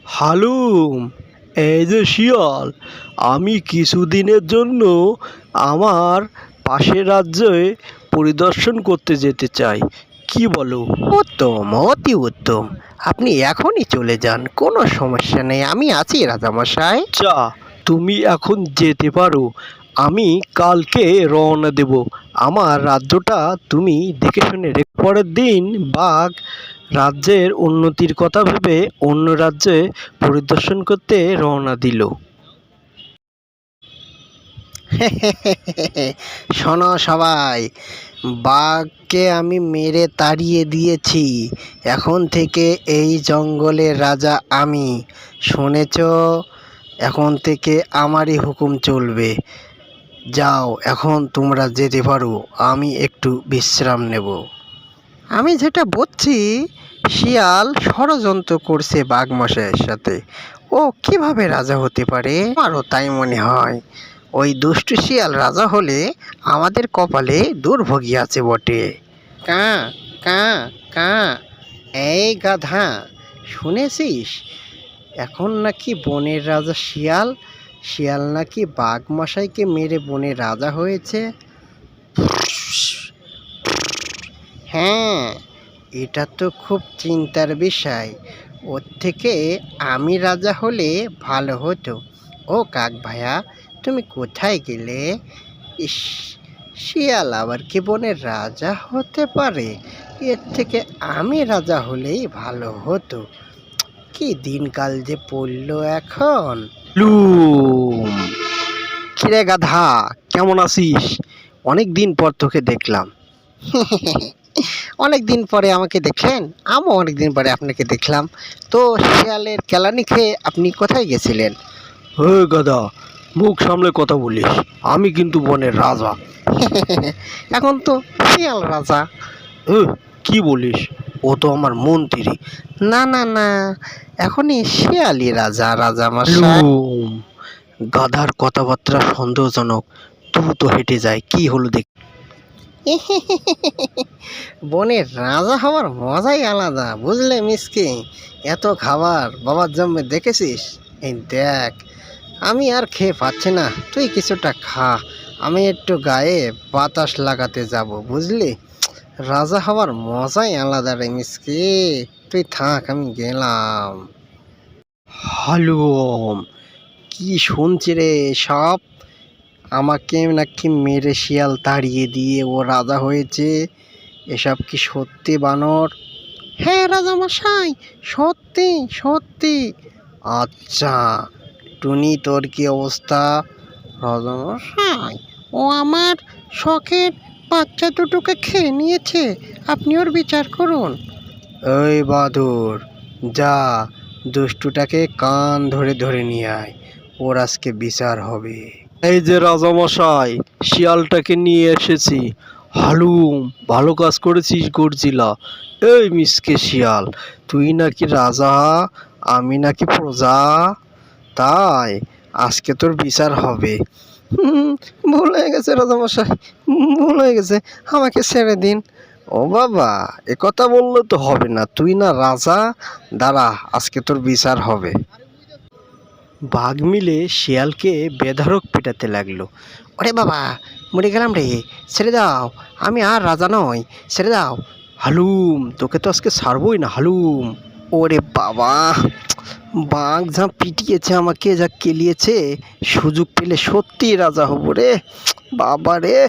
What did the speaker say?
হালুম, এই যে শিয়াল, আমি কিছুদিনের জন্য আমার পাশের রাজ্যে পরিদর্শন করতে যেতে চাই। কি বলো? উত্তম, অতি উত্তম। আপনি এখনই চলে যান, কোনো সমস্যা নেই, আমি আছি রাজামশাই। আচ্ছা, তুমি এখন যেতে পারো। আমি কালকে রওনা দেব। আমার রাজ্যটা তুমি দেখে শুনে রেখো। পরের দিন বাঘ রাজ্যের উন্নতির কথা ভেবে অন্য রাজ্যে পরিদর্শন করতে রওনা দিল। শোনো সবাই, বাঘকে আমি মেরে তাড়িয়ে দিয়েছি। এখন থেকে এই জঙ্গলের রাজা আমি, শুনেছ? এখন থেকে আমারই হুকুম চলবে। যাও, এখন তোমরা যেতে পারো, আমি একটু বিশ্রাম নেব। আমি যেটা বুঝছি, শিয়াল ষড়যন্ত্র করছে বাঘমশাইয়ের সাথে। ও কিভাবে রাজা হতে পারে? আমারও তাই মনে হয়। ওই দুষ্টু শিয়াল রাজা হলে আমাদের কপালে দুর্ভোগী আছে বটে। কাঁ কাঁ কাঁ, এই গাধা, শুনেছিস? এখন নাকি বনের রাজা শিয়াল, শিয়াল নাকি বাঘমশাইকে মেরে বনের রাজা হয়েছে। হ্যাঁ, এটা তো খুব চিন্তার বিষয়। ওর থেকে আমি রাজা হলে ভালো হতো। ও কাক ভাইয়া, তুমি কোথায় গেলে? ইস, শিয়াল আবার কি বনের রাজা হতে পারে? এর থেকে আমি রাজা হলেই ভালো হতো। কি দিনকাল যে পড়লো এখন। লুম, কিরে গাধা, কেমন আছিস? অনেক দিন পর তোকে দেখলাম। অনেক দিন পরে আমাকে দেখলেন, আমিও অনেক দিন পরে আপনাকে দেখলাম। তো শিয়ালের কেলানি খেয়ে আপনি কোথায় গেছিলেন? হে গাধা, মুখ সামলে কথা বলিস। আমি কিন্তু বনের রাজা। এখন তো শিয়াল রাজা। এ, কি বলিস? ও তো আমার মন্ত্রী। না না না, এখনই শিয়ালি রাজা, রাজা মশাই। লুম, গাধার কথাবার্তা সন্দেহজনক। দ্রুত হেঁটে যায়। কি হলো দেখ। বনের রাজা হওয়ার মজাই আলাদা, বুঝলে মিসকে? এত খাবার বাবার জন্মে দেখেছিস? এই দেখ, আমি আর খেয়ে পাচ্ছি না, তুই কিছুটা খা। আমি একটু গায়ে বাতাস লাগাতে যাব, বুঝলি? রাজা হওয়ার মজাই আলাদা রে মিসকে। তুই থাক, আমি গেলাম। হালুম, কি শুনছি রে সব? আমাকে নাকি মেরে শিয়াল তাড়িয়ে দিয়ে ও রাজা হয়েছে। এসব কি সত্যি বানর? হ্যাঁ রাজামশাই, সত্যি সত্যি। আচ্ছা, টুনি, তোর কি অবস্থা? রাজামশাই, ও আমার শখের বাচ্চা দুটোকে খেয়ে নিয়েছে, আপনি ওর বিচার করুন। এই বাদুর, যা, দুষ্টুটাকে কান ধরে ধরে নিয়ে আয়, ওর আজকে বিচার হবে। এই যে রাজামশাই, শিয়ালটাকে নিয়ে এসেছি। হালুম, ভালো কাজ করেছিস গর্জিলা। এই মিসকে শিয়াল, তুই নাকি রাজা, আমি নাকি প্রজা, তাই আজকে তোর বিচার হবে। ভুল হয়ে গেছে রাজামশাই, ভুল হয়ে গেছে, আমাকে ছেড়ে দিন। ও বাবা, এ কথা বললে তো হবে না, তুই না রাজা। দাঁড়া, আজকে তোর বিচার হবে। বাঘ মিলে শিয়ালকে বেধড়ক পেটাতে লাগলো। ওরে বাবা, মরে গেলাম রে, ছেড়ে দাও, আমি আর রাজা নই, ছেড়ে দাও। হালুম, তোকে তো আজকে ছাড়বই না হালুম। ওরে বাবা, বাঘ যা পিটিয়েছে আমাকে, যা কেলিয়েছে, সুযোগ পেলে সত্যি রাজা হব রে, বাবা রে।